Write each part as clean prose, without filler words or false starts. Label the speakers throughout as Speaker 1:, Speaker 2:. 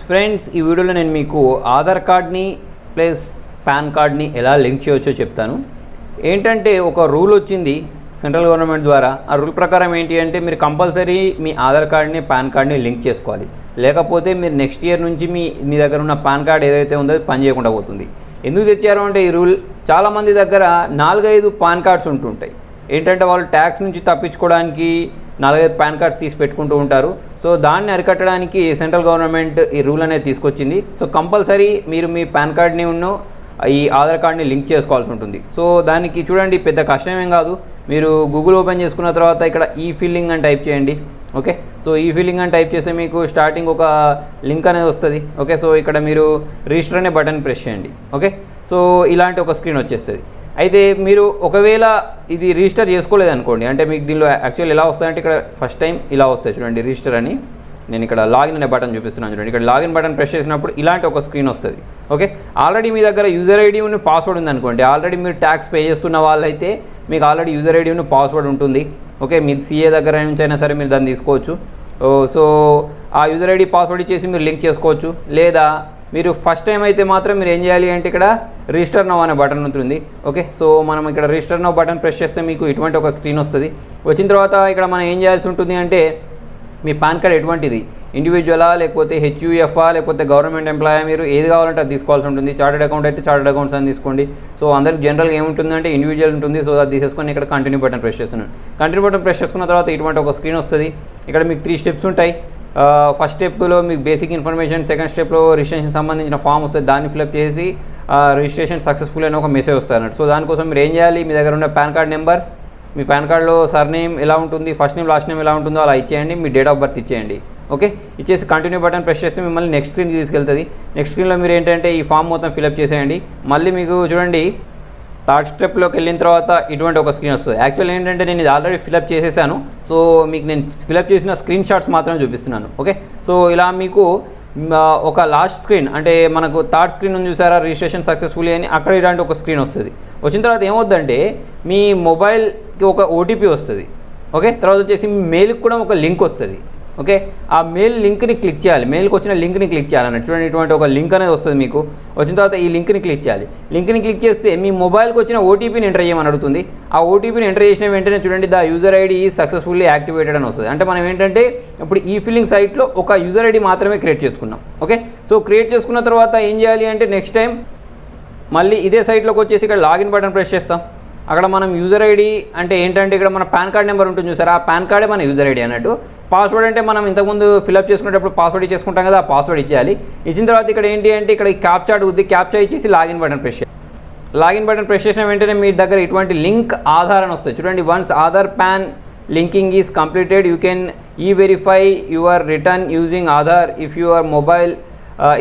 Speaker 1: Friends, ఈ వీడియోలో నేను మీకు ఆధార్ కార్డ్ని ప్లస్ పాన్ కార్డ్ని ఎలా లింక్ చేయవచ్చో చెప్తాను. ఏంటంటే ఒక రూల్ వచ్చింది సెంట్రల్ గవర్నమెంట్ ద్వారా. ఆ రూల్ ప్రకారం ఏంటి అంటే మీరు కంపల్సరీ మీ ఆధార్ కార్డ్ని పాన్ కార్డ్ని లింక్ చేసుకోవాలి. లేకపోతే మీరు నెక్స్ట్ ఇయర్ నుంచి మీ దగ్గర ఉన్న పాన్ కార్డ్ ఏదైతే ఉందో అది పని చేయకుండా పోతుంది. ఎందుకు తెచ్చారు అంటే ఈ రూల్, చాలామంది దగ్గర 4-5 పాన్ కార్డ్స్ ఉంటుంటాయి. ఏంటంటే వాళ్ళు ట్యాక్స్ నుంచి తప్పించుకోవడానికి 4-5 పాన్ కార్డ్స్ తీసి పెట్టుకుంటూ ఉంటారు. సో దాన్ని అరికట్టడానికి సెంట్రల్ గవర్నమెంట్ ఈ రూల్ అనేది తీసుకొచ్చింది. సో కంపల్సరీ మీరు మీ పాన్ కార్డ్ని ఈ ఆధార్ కార్డ్ని లింక్ చేసుకోవాల్సి ఉంటుంది. సో దానికి చూడండి, పెద్ద కష్టమేం కాదు. మీరు గూగుల్ ఓపెన్ చేసుకున్న తర్వాత ఇక్కడ ఈ ఫిల్లింగ్ అని టైప్ చేయండి. ఓకే, సో ఈ ఫిల్లింగ్ అని టైప్ చేస్తే మీకు స్టార్టింగ్ ఒక లింక్ అనేది వస్తుంది. ఓకే, సో ఇక్కడ మీరు రిజిస్టర్ అనే బటన్ ప్రెస్ చేయండి. ఓకే, సో ఇలాంటి ఒక స్క్రీన్ వచ్చేస్తుంది. అయితే మీరు ఒకవేళ ఇది రిజిస్టర్ చేసుకోలేదనుకోండి, అంటే మీకు దీనిలో యాక్చువల్ ఎలా వస్తాయంటే ఇక్కడ ఫస్ట్ టైం ఇలా వస్తాయి చూడండి, రిజిస్టర్ అని. నేను ఇక్కడ లాగిన్ అనే బటన్ చూపిస్తున్నాను చూడండి. ఇక్కడ లాగిన్ బటన్ ప్రెస్ చేసినప్పుడు ఇలాంటి ఒక స్క్రీన్ వస్తుంది. ఓకే, ఆల్రెడీ మీ దగ్గర యూజర్ ఐడి ఉన్న పాస్వర్డ్ ఉందనుకోండి, ఆల్రెడీ మీరు ట్యాక్స్ పే చేస్తున్న వాళ్ళైతే మీకు ఆల్రెడీ యూజర్ ఐడి ఉన్న పాస్వర్డ్ ఉంటుంది. ఓకే, మీరు సీఏ దగ్గర నుంచి అయినా సరే మీరు దాన్ని తీసుకోవచ్చు. సో ఆ యూజర్ ఐడి పాస్వర్డ్ ఇచ్చేసి మీరు లింక్ చేసుకోవచ్చు. లేదా మీరు ఫస్ట్ టైం అయితే మాత్రం మీరు ఏం చేయాలి అంటే ఇక్కడ రిజిస్టర్ నౌ అనే బటన్ ఉంటుంది. ఓకే, సో మనం ఇక్కడ రిజిస్టర్ నౌ బటన్ ప్రెస్ చేస్తే మీకు ఇటువంటి ఒక స్క్రీన్ వస్తుంది. వచ్చిన తర్వాత ఇక్కడ మనం ఏం చేయాల్సి ఉంటుంది అంటే మీ పాన్ కార్డ్ ఎటువంటిది, ఇండివిజువలా లేకపోతే హెచ్యుఎఫ్ఆ లేకపోతే గవర్నమెంట్ ఎంప్లాయా, మీరు ఏది కావాలంటే అది తీసుకోవాల్సి ఉంటుంది. చార్టెడ్ అకౌంట్ అయితే చార్టెడ్ అకౌంట్స్ అని తీసుకోండి. సో అందరికి జనరల్గా ఏముంటుందంటే ఇండివిజువల్ ఉంటుంది. సో అది తీసేసుకొని ఇక్కడ కంటిన్యూ బటన్ ప్రెస్ చేస్తున్నాను. కంటిన్యూ బటన్ ప్రెస్ చేసుకున్న తర్వాత ఇటువంటి ఒక స్క్రీన్ వస్తుంది. ఇక్కడ మీకు 3 స్టెప్స్ ఉంటాయి. ఫస్ట్ స్టెప్లో మీకు బేసిక్ ఇన్ఫర్మేషన్, సెకండ్ స్టెప్లో రిజిస్ట్రేషన్ సంబంధించిన ఫామ్ వస్తుంది, దాన్ని ఫిల్అప్ చేసి రిజిస్ట్రేషన్ సక్సెస్ఫుల్ అని ఒక మెసేజ్ వస్తుంది అన్నట్టు. సో దానికోసం మీరు ఏం చేయాలి, మీ దగ్గర ఉన్న పాన్ కార్డ్ నెంబర్, మీ పాన్ కార్డ్లో సర్నేమ్ ఎలా ఉంటుంది, ఫస్ట్ నేమ్ లాస్ట్ నేమ్ ఎలా ఉంటుందో అలా ఇచ్చేయండి, మీ డేట్ ఆఫ్ బర్త్ ఇచ్చేయండి. ఓకే, ఇచ్చేసి కంటిన్యూ బటన్ ప్రెస్ చేస్తే మిమ్మల్ని నెక్స్ట్ స్క్రీన్కి తీసుకెళ్తుంది. నెక్స్ట్ స్క్రీన్లో మీరు ఏంటంటే ఈ ఫామ్ మొత్తం ఫిల్అప్ చేసేయండి. మళ్ళీ మీకు చూడండి థర్డ్ స్టెప్లోకి వెళ్ళిన తర్వాత ఇటువంటి ఒక స్క్రీన్ వస్తుంది. యాక్చువల్ ఏంటంటే నేను ఇది ఆల్రెడీ ఫిల్అప్ చేసేసాను. సో మీకు నేను ఫిల్అప్ చేసిన స్క్రీన్ షాట్స్ మాత్రమే చూపిస్తున్నాను. ఓకే, సో ఇలా మీకు ఒక లాస్ట్ స్క్రీన్ అంటే మనకు థర్డ్ స్క్రీన్ ఉంది చూసారా, రిజిస్ట్రేషన్ సక్సెస్ఫుల్లీ అని, అక్కడ ఇలాంటి ఒక స్క్రీన్ వస్తుంది. వచ్చిన తర్వాత ఏమవుద్దంటే మీ మొబైల్కి ఒక ఓటీపీ వస్తుంది. ఓకే, తర్వాత వచ్చేసి మీ మెయిల్కి కూడా ఒక లింక్ వస్తుంది. ఓకే, ఆ మెయిల్ లింక్ని క్లిక్ చేయాలి. మెయిల్కి వచ్చిన లింక్ని క్లిక్ చేయాలన్నట్టు. చూడండి, ఇటువంటి ఒక లింక్ అనేది వస్తుంది మీకు. వచ్చిన తర్వాత ఈ లింక్ని క్లిక్ చేయాలి. లింక్ని క్లిక్ చేస్తే మీ మొబైల్కి వచ్చిన ఓటీపీని ఎంటర్ చేయమని అడుగుతుంది. ఆ ఓటీపీని ఎంటర్ చేసిన వెంటనే చూడండి the user ID successfully activated అని వస్తుంది. అంటే మనం ఏంటంటే ఇప్పుడు ఈ ఫిల్లింగ్ సైట్లో ఒక యూజర్ ఐడి మాత్రమే క్రియేట్ చేసుకున్నాం. ఓకే, సో క్రియేట్ చేసుకున్న తర్వాత ఏం చేయాలి అంటే నెక్స్ట్ టైం మళ్ళీ ఇదే సైట్లోకి వచ్చేసి ఇక్కడ లాగిన్ బటన్ ప్రెస్ చేస్తాం. అక్కడ మనం యూజర్ ఐడి అంటే ఏంటంటే ఇక్కడ మన పాన్ కార్డ్ నెంబర్ ఉంటుంది చూసారా, ఆ పాన్ కార్డే మన యూజర్ ఐడి అన్నట్టు. పాస్వర్డ్ అంటే మనం ఇంతకుముందు ఫిల్అప్ చేసుకునేటప్పుడు పాస్వర్డ్ ఇచ్చేసుకుంటాం కదా, ఆ పాస్వర్డ్ ఇచ్చేయాలి. ఇచ్చిన తర్వాత ఇక్కడ ఏంటి అంటే ఇక్కడ క్యాప్చా అడుగుద్ది. క్యాప్చా ఇచ్చేసి లాగిన్ బటన్ ప్రెస్ చేయాలి. లాగిన్ బటన్ ప్రెస్ చేసిన వెంటనే మీ దగ్గర ఇటువంటి లింక్ ఆధార్ అని వస్తుంది చూడండి. Once Aadhaar pan linking is completed you can verify your return using Aadhaar if your mobile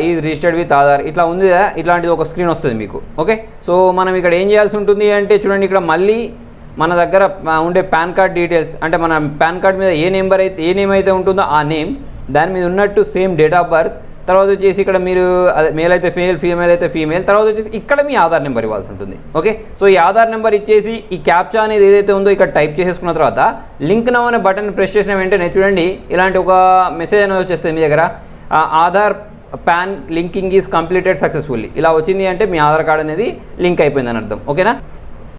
Speaker 1: is registered with Aadhaar. ఇట్లా ఉంది కదా, ఇట్లాంటిది ఒక స్క్రీన్ వస్తుంది మీకు. ఓకే, సో మనం ఇక్కడ ఏం చేయాల్సి ఉంటుంది అంటే చూడండి, ఇక్కడ మళ్ళీ మన దగ్గర ఉండే పాన్ కార్డ్ డీటెయిల్స్ అంటే మన పాన్ కార్డ్ మీద ఏ నేమ్ అయితే ఉంటుందో ఆ నేమ్, దాని మీద ఉన్నట్టు సేమ్ డేట్ ఆఫ్ బర్త్, తర్వాత వచ్చేసి ఇక్కడ మీరు అదే మేల్ అయితే ఫీమేల్, ఫీమేల్ అయితే ఫీమేల్, తర్వాత వచ్చేసి ఇక్కడ మీ ఆధార్ నెంబర్ ఇవ్వాల్సి ఉంటుంది. ఓకే, సో ఈ ఆధార్ నెంబర్ ఇచ్చేసి ఈ క్యాప్చా అనేది ఏదైతే ఉందో ఇక్కడ టైప్ చేసేసుకున్న తర్వాత లింక్ నౌ అనే బటన్ ప్రెస్ చేసిన వెంటనే చూడండి ఇలాంటి ఒక మెసేజ్ అనేది వచ్చేస్తుంది మీ దగ్గర, Aadhaar pan linking is completed successfully. ఇలా వచ్చింది అంటే మీ ఆధార్ కార్డ్ అనేది లింక్ అయిపోయిందని అర్థం. ఓకేనా.